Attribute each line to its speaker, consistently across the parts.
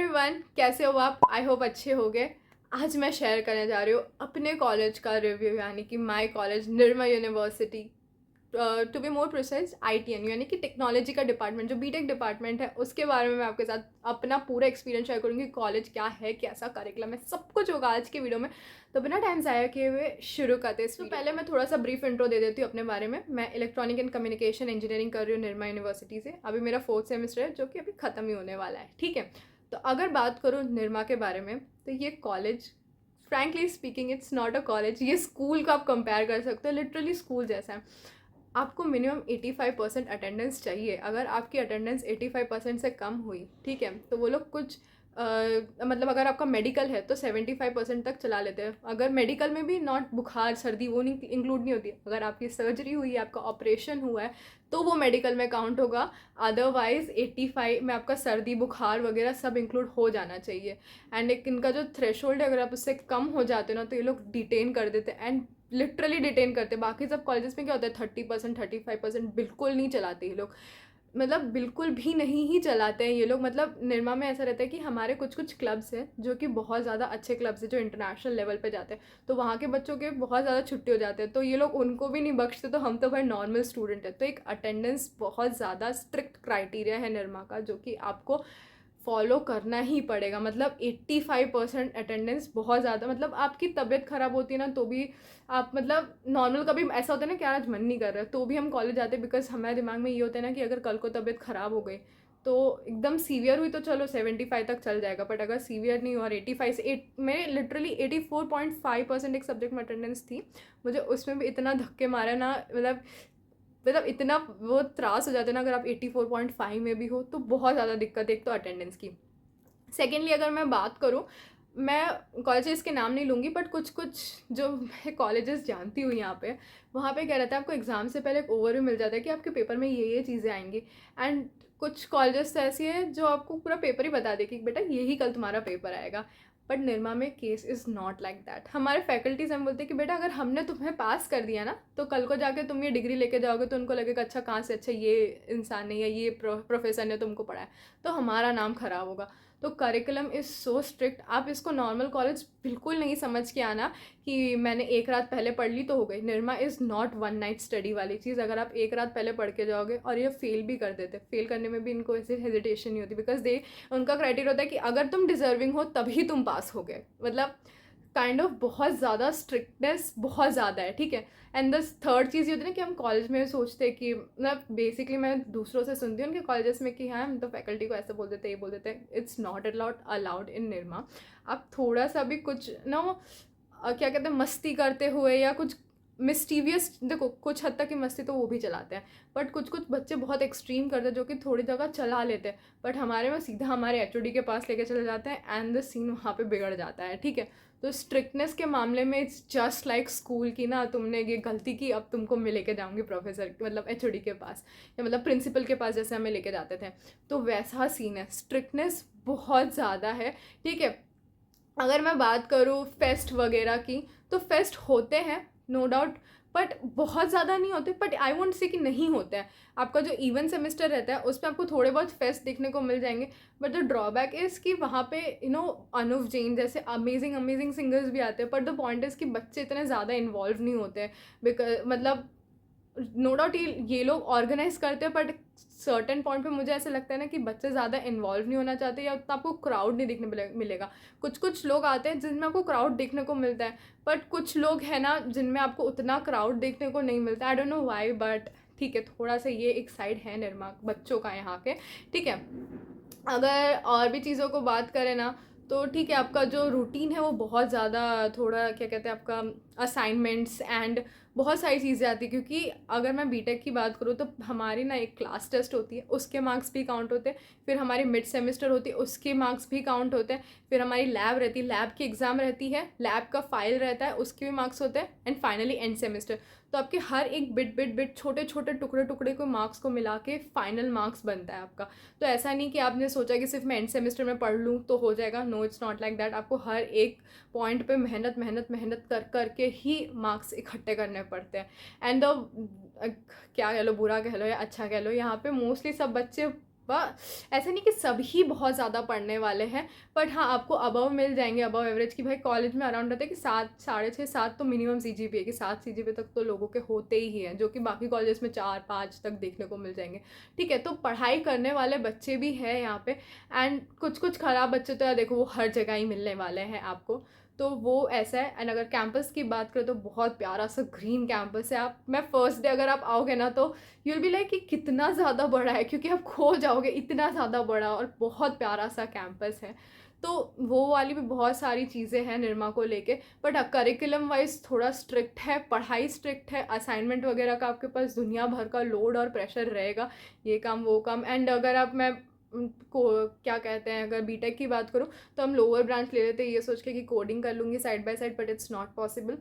Speaker 1: Everyone, कैसे हो आप? आई होप अच्छे होगे। आज मैं शेयर करने जा रही हूँ अपने कॉलेज का रिव्यू, यानी कि my college Nirma university, to be more precise ITNU, यानी कि टेक्नोलॉजी का डिपार्टमेंट, जो बीटेक डिपार्टमेंट है, उसके बारे में मैं आपके साथ अपना पूरा एक्सपीरियंस शेयर करूँगी। कॉलेज क्या है, कैसा करिकुलम है, सब कुछ होगा आज की वीडियो में। तो बिना टाइम ज़ाया किए हुए शुरू करते हैं। तो पहले मैं थोड़ा सा ब्रीफ इंट्रो दे देती हूँ अपने बारे में। मैं इलेक्ट्रॉनिक एंड कम्युनिकेशन इंजीनियरिंग कर रही हूँ निर्मा यूनिवर्सिटी से। अभी मेरा 4th सेमेस्टर है, जो कि अभी ख़त्म ही होने वाला है। ठीक है, तो अगर बात करूँ निर्मा के बारे में, तो ये college, frankly speaking, it's not a college. ये स्कूल का आप कंपेयर कर सकते हो, लिटरली स्कूल जैसा है। आपको मिनिमम 85% अटेंडेंस चाहिए। अगर आपकी अटेंडेंस 85% से कम हुई, ठीक है, तो वो लोग कुछ मतलब अगर आपका मेडिकल है तो 75% तक चला लेते हैं। अगर मेडिकल में भी नॉट बुखार सर्दी वो नहीं इंक्लूड नहीं होती है। अगर आपकी सर्जरी हुई है, आपका ऑपरेशन हुआ है, तो वो मेडिकल में काउंट होगा। अदरवाइज 85 में आपका सर्दी बुखार वगैरह सब इंक्लूड हो जाना चाहिए। एंड एक इनका जो थ्रेशोल्ड है, अगर आप उससे कम हो जाते हो ना, तो ये लोग डिटेन कर देते हैं, एंड लिटरली डिटेन करते। बाकी सब कॉलेजेस में क्या होता है, 30% 35% बिल्कुल नहीं चलाते ये लोग, मतलब बिल्कुल भी नहीं ही चलाते हैं ये लोग। मतलब निर्मा में ऐसा रहता है कि हमारे कुछ कुछ क्लब्स हैं जो कि बहुत ज़्यादा अच्छे क्लब्स हैं, जो इंटरनेशनल लेवल पे जाते हैं, तो वहाँ के बच्चों के बहुत ज़्यादा छुट्टी हो जाते हैं, तो ये लोग उनको भी नहीं बख्शते। तो हम तो भाई नॉर्मल स्टूडेंट है, तो एक अटेंडेंस बहुत ज़्यादा स्ट्रिक्ट क्राइटेरिया है निर्मा का, जो कि आपको फॉलो करना ही पड़ेगा। मतलब 85% अटेंडेंस बहुत ज़्यादा, मतलब आपकी तबीयत ख़राब होती है ना, तो भी आप, मतलब नॉर्मल कभी ऐसा होता है ना कि आज मन नहीं कर रहा है, तो भी हम कॉलेज जाते हैं, बिकॉज हमारे दिमाग में ये होता है ना कि अगर कल को तबीयत ख़राब हो गई, तो एकदम सीवियर हुई तो चलो 75 तक चल जाएगा, बट अगर सीवियर नहीं हुआ और 85 से 8, मेरे लिटरली 84.5% एक सब्जेक्ट में अटेंडेंस थी। मुझे उसमें भी इतना धक्के मारा ना, मतलब इतना वो त्रास हो जाता है ना, अगर आप 84.5 में भी हो तो बहुत ज़्यादा दिक्कत है एक तो अटेंडेंस की। सेकेंडली अगर मैं बात करूँ, मैं कॉलेजेस के नाम नहीं लूँगी, बट कुछ कुछ जो मैं कॉलेजेस जानती हूँ यहाँ पे, वहाँ पे क्या रहता है, आपको एग्ज़ाम से पहले एक ओवरव्यू मिल जाता है कि आपके पेपर में ये चीज़ें आएंगी। एंड कुछ कॉलेजेस तो ऐसी है जो आपको पूरा पेपर ही बता दे कि बेटा यही कल तुम्हारा पेपर आएगा। बट निर्मा में case is not like that. हमारे फैकल्टीज हम बोलते हैं कि बेटा अगर हमने तुम्हें पास कर दिया ना, तो कल को जाके तुम ये डिग्री लेके जाओगे तो उनको लगेगा अच्छा कहाँ से, अच्छा ये इंसान ने या ये प्रोफेसर ने तुमको पढ़ाया, तो हमारा नाम ख़राब होगा। तो करिकुलम इज़ सो स्ट्रिक्ट। आप इसको नॉर्मल कॉलेज बिल्कुल नहीं समझ के आना कि मैंने एक रात पहले पढ़ ली तो हो गई। Nirma is not one night study वाली चीज़। अगर आप एक रात पहले पढ़ के जाओगे, और ये फेल भी कर देते, फेल करने में भी इनको ऐसे हेजिटेशन नहीं होती, बिकॉज दे, उनका क्राइटेरिया होता है कि अगर तुम डिजर्विंग हो तभी तुम पास हो गए। मतलब काइंड ऑफ बहुत ज़्यादा स्ट्रिक्टनेस बहुत ज़्यादा है, ठीक है। एंड द थर्ड चीज़ ये होती है ना कि हम कॉलेज में सोचते हैं कि, मतलब बेसिकली मैं दूसरों से सुनती हूँ उनके कॉलेजेस में कि हाँ हम तो फैकल्टी को ऐसे बोल देते हैं, ये बोल देते हैं। It's not allowed in Nirma. आप थोड़ा सा भी कुछ ना क्या कहते हैं, मस्ती करते हुए या कुछ मिस्टीवियस, देखो कुछ हद तक की मस्ती तो वो भी चलाते हैं, बट कुछ कुछ बच्चे बहुत एक्सट्रीम करते हैं जो कि थोड़ी जगह चला लेते हैं, बट हमारे में सीधा हमारे HOD के पास लेके चले जाते हैं, एंड द सीन वहाँ पे बिगड़ जाता है, ठीक है। तो स्ट्रिक्टनेस के मामले में इट्स जस्ट लाइक स्कूल की ना, तुमने ये गलती की, अब तुमको मैं लेके जाऊँगी प्रोफेसर, मतलब HOD के पास, या मतलब प्रिंसिपल के पास, जैसे हमें लेके जाते थे। तो वैसा सीन है, स्ट्रिक्टनेस बहुत ज़्यादा है, ठीक है। अगर मैं बात करूँ फेस्ट वगैरह की, तो फेस्ट होते हैं नो डाउट, बट बहुत ज़्यादा नहीं होते। बट आई वोंट से कि नहीं होते हैं। आपका जो इवन सेमेस्टर रहता है उसमें आपको थोड़े बहुत फेस्ट देखने को मिल जाएंगे, बट द ड्रॉबैक इज़ कि वहाँ पे अनुव जैन जैसे अमेजिंग अमेजिंग सिंगर्स भी आते हैं, बट द पॉइंट इज़ कि बच्चे इतने ज़्यादा इन्वॉल्व नहीं होते हैं। बिकॉज मतलब नो डाउट ये लोग ऑर्गेनाइज करते हैं, बट सर्टेन पॉइंट पे मुझे ऐसा लगता है ना कि बच्चे ज़्यादा इन्वॉल्व नहीं होना चाहते, या उतना आपको क्राउड नहीं देखने मिलेगा। कुछ कुछ लोग आते हैं जिनमें आपको क्राउड देखने को मिलता है, बट कुछ लोग हैं ना जिनमें आपको उतना क्राउड देखने को नहीं मिलता। I don't know why, but ठीक है, थोड़ा सा ये एक साइड है निर्मा बच्चों का यहाँ के, ठीक है। अगर और भी चीज़ों को बात करें ना, तो ठीक है, आपका जो रूटीन है वो बहुत ज़्यादा, थोड़ा क्या कहते हैं, आपका असाइनमेंट्स एंड बहुत सारी चीज़ें आती हैं। क्योंकि अगर मैं बीटेक की बात करूँ तो हमारी ना एक क्लास टेस्ट होती है, उसके मार्क्स भी काउंट होते हैं। फिर हमारी मिड सेमेस्टर होती है, उसके मार्क्स भी काउंट होते हैं। फिर हमारी लैब रहती है, लैब की एग्ज़ाम रहती है, लैब का फाइल रहता है, उसके भी मार्क्स होते हैं। And finally end semester. तो आपके हर एक बिट छोटे छोटे टुकड़े टुकड़े को मार्क्स को मिला के फाइनल मार्क्स बनता है आपका। तो ऐसा नहीं कि आपने सोचा कि सिर्फ मैं एंड सेमेस्टर में पढ़ लूँ तो हो जाएगा। No, it's not like that. आपको हर एक पॉइंट पे मेहनत मेहनत मेहनत कर करके ही मार्क्स इकट्ठे करने पड़ते हैं। एंड द क्या कह लो, बुरा कह लो या अच्छा कह लो, यहाँ पे मोस्टली सब बच्चे वाह, ऐसा नहीं कि सभी बहुत ज़्यादा पढ़ने वाले हैं, बट हाँ आपको अबव मिल जाएंगे, अबव एवरेज की। भाई कॉलेज में अराउंड रहता है कि 7, 6.5, 7 तो मिनिमम CGPA कि 7 CGPA तक तो लोगों के होते ही हैं, जो कि बाकी कॉलेज में 4, 5 तक देखने को मिल जाएंगे। ठीक है, तो पढ़ाई करने वाले बच्चे भी हैं यहाँ पे, एंड कुछ कुछ ख़राब बच्चे तो यार देखो वो हर जगह ही मिलने वाले हैं आपको, तो वो ऐसा है। एंड अगर कैंपस की बात करें तो बहुत प्यारा सा ग्रीन कैंपस है। आप, मैं फर्स्ट डे अगर आप आओगे ना तो यू विल बी लाइक कि कितना ज़्यादा बड़ा है, क्योंकि आप खो जाओगे, इतना ज़्यादा बड़ा और बहुत प्यारा सा कैंपस है। तो वो वाली भी बहुत सारी चीज़ें हैं निरमा को लेके, बट करिकुलम वाइज थोड़ा स्ट्रिक्ट है, पढ़ाई स्ट्रिक्ट है, असाइनमेंट वगैरह का आपके पास दुनिया भर का लोड और प्रेशर रहेगा, ये काम वो काम। एंड अगर आप, मैं को क्या कहते हैं, अगर बीटेक की बात करूँ तो हम लोअर ब्रांच ले लेते ये सोच के कि कोडिंग कर लूँगी side by side, but it's not possible.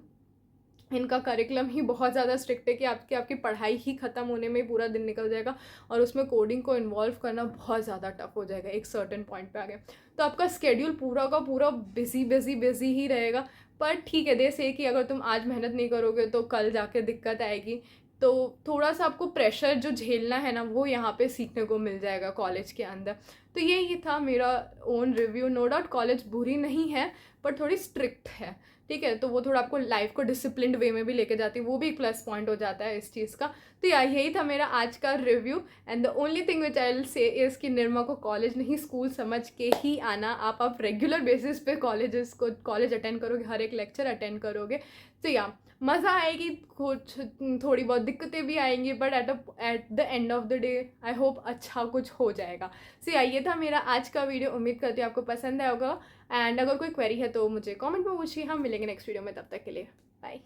Speaker 1: इनका करिकुलम ही बहुत ज़्यादा स्ट्रिक्ट है कि आपकी पढ़ाई ही ख़त्म होने में ही पूरा दिन निकल जाएगा, और उसमें कोडिंग को इन्वॉल्व करना बहुत ज़्यादा टफ हो जाएगा एक सर्टेन पॉइंट पे आगे। तो आपका स्केड्यूल पूरा का पूरा बिजी बिजी बिजी ही रहेगा। पर ठीक है, दे से कि अगर तुम आज मेहनत नहीं करोगे तो कल जाके दिक्कत आएगी। तो थोड़ा सा आपको प्रेशर जो झेलना है ना वो यहाँ पे सीखने को मिल जाएगा कॉलेज के अंदर। तो यही था मेरा own review. No doubt college बुरी नहीं है, पर थोड़ी स्ट्रिक्ट है। ठीक है, तो वो थोड़ा आपको लाइफ को डिसिप्लिन्ड वे में भी लेके जाती है, वो भी एक प्लस पॉइंट हो जाता है इस चीज़ का। तो यार यही था मेरा आज का review, and the only thing which I will say is कि निरमा को कॉलेज नहीं स्कूल समझ के ही आना। आप रेगुलर बेसिस पे कॉलेज अटेंड करोगे, हर एक लेक्चर अटेंड करोगे, तो या मज़ा आएगी। कुछ थोड़ी बहुत दिक्कतें भी आएंगी, but at the end of the day I hope अच्छा कुछ हो जाएगा। सो या ये था मेरा आज का वीडियो, उम्मीद करती हूँ आपको पसंद आया होगा। एंड अगर कोई क्वेरी है तो मुझे कमेंट में पूछिए, हम मिलेंगे नेक्स्ट वीडियो में, तब तक के लिए बाय।